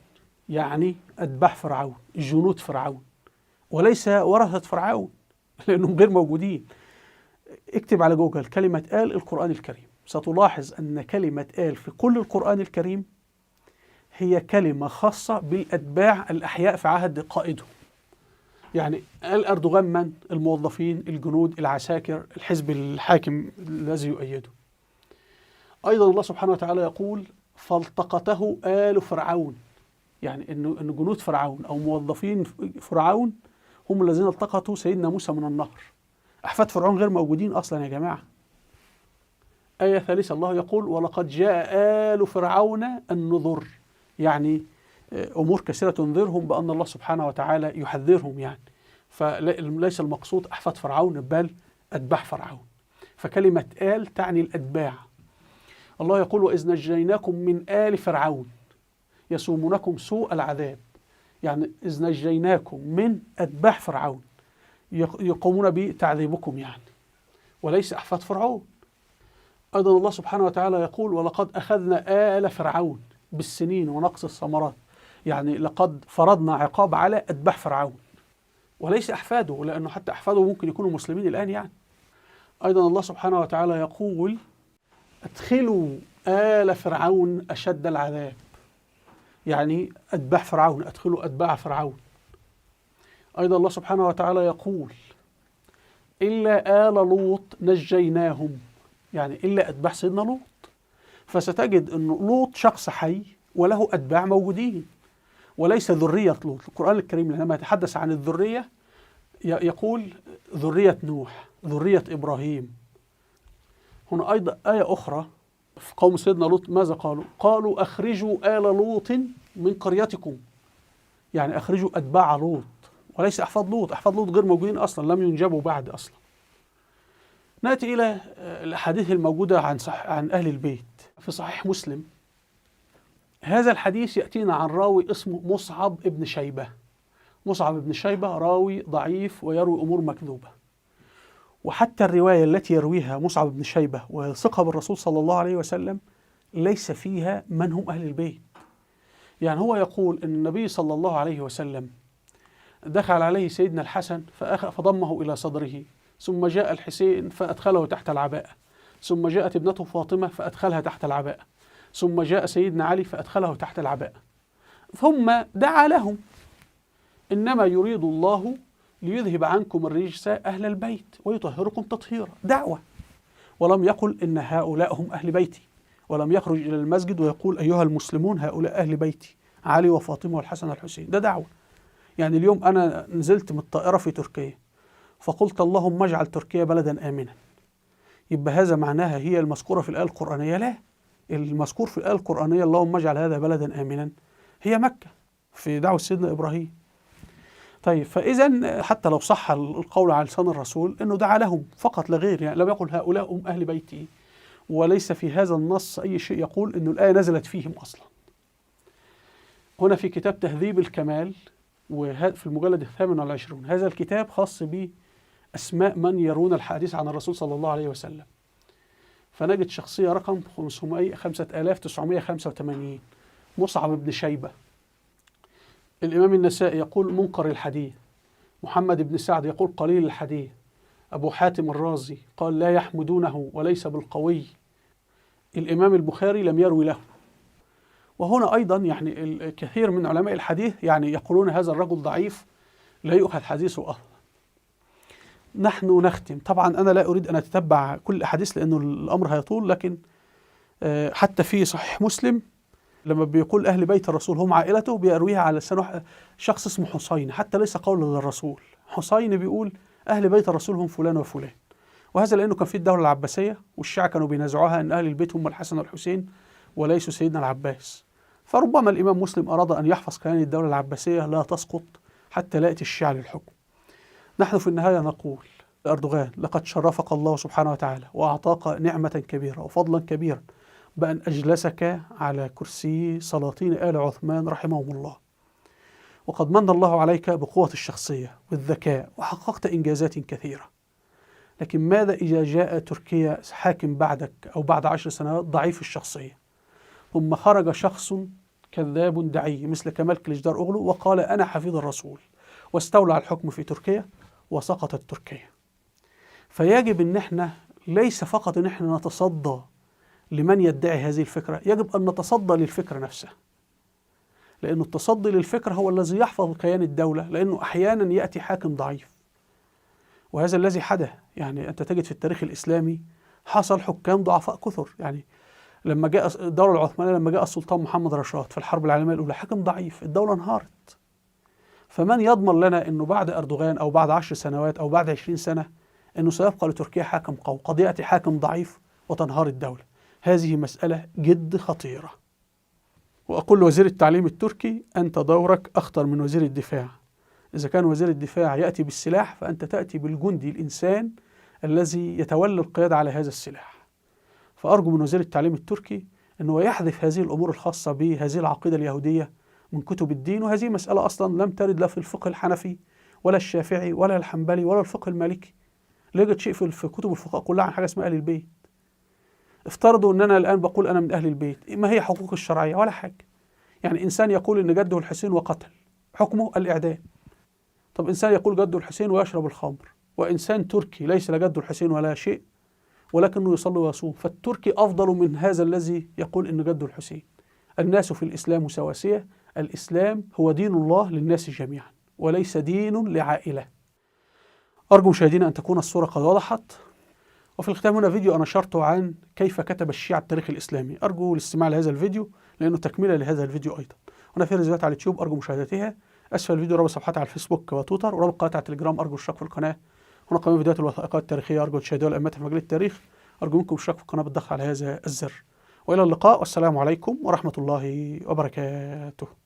يعني أتباع فرعون، جنود فرعون، وليس ورثة فرعون لأنهم غير موجودين. اكتب على جوجل كلمة آل القرآن الكريم، ستلاحظ أن كلمة آل في كل القرآن الكريم هي كلمة خاصة بالأتباع الأحياء في عهد قائدهم. يعني آل أردوغان من؟ الموظفين، الجنود، العساكر، الحزب الحاكم الذي يؤيده. أيضا الله سبحانه وتعالى يقول فالتقطه آل فرعون، يعني إن جنود فرعون أو موظفين فرعون هم الذين التقطوا سيدنا موسى من النهر. أحفاد فرعون غير موجودين أصلا يا جماعة. آية ثالثة الله يقول ولقد جاء آل فرعون النذر، يعني أمور كثيرة تنذرهم بأن الله سبحانه وتعالى يحذرهم، يعني فليس المقصود أحفاد فرعون بل أتباع فرعون. فكلمة آل تعني الأتباع. الله يقول وإذ نجيناكم من آل فرعون يسومونكم سوء العذاب، يعني إذ نجيناكم من أتباع فرعون يقومون بتعذيبكم يعني، وليس أحفاد فرعون. أيضا الله سبحانه وتعالى يقول ولقد أخذنا آل فرعون بالسنين ونقص الثمرات، يعني لقد فرضنا عقاب على أتباع فرعون وليس أحفاده، لأنه حتى أحفاده ممكن يكونوا مسلمين الآن يعني. أيضا الله سبحانه وتعالى يقول أدخلوا آل فرعون أشد العذاب، يعني أتباع فرعون، أدخلوا أتباع فرعون. أيضا الله سبحانه وتعالى يقول إلا آل لوط نجيناهم، يعني إلا أتباع سيدنا لوط. فستجد أن لوط شخص حي وله أتباع موجودين وليس ذرية لوط. القرآن الكريم لما يتحدث عن الذرية يقول ذرية نوح، ذرية إبراهيم. هنا أيضا آية أخرى في قوم سيدنا لوط ماذا قالوا؟ قالوا أخرجوا آل لوط من قريتكم، يعني أخرجوا أتباع لوط وليس أحفاد لوط. أحفاد لوط غير موجودين أصلا، لم ينجبوا بعد أصلا. نأتي إلى الأحاديث الموجودة عن أهل البيت في صحيح مسلم. هذا الحديث يأتينا عن راوي اسمه مصعب ابن شيبة. مصعب ابن شيبة راوي ضعيف ويروي أمور مكذوبة، وحتى الرواية التي يرويها مصعب بن شيبة ويلصقها بالرسول صلى الله عليه وسلم ليس فيها من هم أهل البيت. يعني هو يقول أن النبي صلى الله عليه وسلم دخل عليه سيدنا الحسن فضمه إلى صدره، ثم جاء الحسين فأدخله تحت العباءة، ثم جاءت ابنته فاطمة فأدخلها تحت العباءة، ثم جاء سيدنا علي فأدخله تحت العباءة، ثم دعا لهم إنما يريد الله ليذهب عنكم الرجس أهل البيت ويطهركم تطهيرا. دعوة، ولم يقل إن هؤلاء هم أهل بيتي، ولم يخرج إلى المسجد ويقول أيها المسلمون هؤلاء أهل بيتي علي وفاطمة والحسن والحسين. ده دعوة. يعني اليوم أنا نزلت من الطائرة في تركيا فقلت اللهم اجعل تركيا بلدا آمنا، يبقى هذا معناها هي المذكورة في الآية القرآنية؟ لا، المذكور في الآية القرآنية اللهم اجعل هذا بلدا آمنا هي مكة في دعوة سيدنا إبراهيم. طيب فإذا حتى لو صح القول على لسان الرسول أنه دعا لهم فقط لا غير، يعني لم يقل هؤلاء هم أهل بيتي، وليس في هذا النص أي شيء يقول أن الآية نزلت فيهم أصلا. هنا في كتاب تهذيب الكمال وفي المجلد 28 هذا الكتاب خاص بأسماء من يرون الحديث عن الرسول صلى الله عليه وسلم، فنجد شخصية رقم 5985 مصعب بن شيبة. الإمام النسائي يقول منكر الحديث. محمد بن سعد يقول قليل الحديث. أبو حاتم الرازي قال لا يحمدونه وليس بالقوي. الإمام البخاري لم يروي له. وهنا أيضا يعني الكثير من علماء الحديث يعني يقولون هذا الرجل ضعيف لا يؤخذ حديثه أصلا. نحن نختم. طبعا أنا لا أريد أن أتتبع كل حديث لأنه الأمر هيطول، لكن حتى في صحيح مسلم لما بيقول أهل بيت الرسول هم عائلته بيرويها على لسان شخص اسمه حسين، حتى ليس قولا للرسول. حسين بيقول أهل بيت الرسول هم فلان وفلان، وهذا لأنه كان في الدولة العباسية والشيعة كانوا بينازعوها أن أهل البيت هم الحسن والحسين وليسوا سيدنا العباس. فربما الإمام مسلم أراد أن يحفظ كيان الدولة العباسية لا تسقط حتى لا يأتي الشيعة للحكم. نحن في النهاية نقول أردوغان لقد شرفك الله سبحانه وتعالى وأعطاك نعمة كبيرة وفضلا كبيرا بأن أجلسك على كرسي سلاطين آل عثمان رحمهم الله، وقد من الله عليك بقوة الشخصية والذكاء وحققت إنجازات كثيرة. لكن ماذا إذا جاء تركيا حاكم بعدك أو بعد 10 سنوات ضعيف الشخصية، ثم خرج شخص كذاب دعي مثل كمال كليجدار أوغلو وقال أنا حفيد الرسول واستولى على الحكم في تركيا وسقطت تركيا؟ فيجب أن احنا ليس فقط أن احنا نتصدى لمن يدعي هذه الفكرة، يجب أن نتصدى للفكرة نفسها، لأن التصدي للفكرة هو الذي يحفظ كيان الدولة، لأنه أحيانا يأتي حاكم ضعيف، وهذا الذي حدث. يعني أنت تجد في التاريخ الإسلامي حصل حكام ضعفاء كثر. يعني لما جاء الدولة العثمانية، لما جاء السلطان محمد رشاد في الحرب العالمية الأولى، حكم ضعيف، الدولة انهارت. فمن يضمن لنا أنه بعد أردوغان أو بعد 10 سنوات أو بعد 20 سنة أنه سيبقى لتركيا حاكم قوي؟ قد يأتي حاكم ضعيف وتنهار الدولة. هذه مسألة جد خطيرة. وأقول لوزير التعليم التركي أنت دورك أخطر من وزير الدفاع. إذا كان وزير الدفاع يأتي بالسلاح، فأنت تأتي بالجندي الإنسان الذي يتولى القيادة على هذا السلاح. فأرجو من وزير التعليم التركي أنه يحذف هذه الأمور الخاصة بهذه العقيدة اليهودية من كتب الدين، وهذه مسألة أصلا لم ترد لا في الفقه الحنفي ولا الشافعي ولا الحنبلي ولا الفقه المالكي. لا يوجد شيء في كتب الفقهاء كلها عن حاجة اسمها أهل البيت. افترضوا أن أنا الآن بقول أنا من أهل البيت، ما هي حقوق الشرعية؟ ولا حاجة. يعني إنسان يقول إن جده الحسين وقتل، حكمه الإعدام. طب إنسان يقول جده الحسين ويشرب الخمر، وإنسان تركي ليس لجده الحسين ولا شيء ولكنه يصلي ويصوم، فالتركي أفضل من هذا الذي يقول إن جده الحسين. الناس في الإسلام سواسية. الإسلام هو دين الله للناس جميعا وليس دين لعائلة. أرجو مشاهدينا أن تكون الصورة قد وضحت. وفي الختام هنا فيديو أنا نشرته عن كيف كتب الشيعة التاريخ الإسلامي. أرجو الاستماع لهذا الفيديو لأنه تكملة لهذا الفيديو أيضا. هنا في فيديوهات على اليوتيوب أرجو مشاهدتها. أسفل الفيديو رابط صفحاتي على الفيسبوك وتويتر ورابط قناتي على التليجرام، أرجو الاشتراك في القناة. هنا قائمة فيديوهات الوثائقيات التاريخية، أرجو تشاهدوها الأئمة في مجال التاريخ. أرجو منكم الاشتراك في القناة بالضغط على هذا الزر. وإلى اللقاء والسلام عليكم ورحمة الله وبركاته.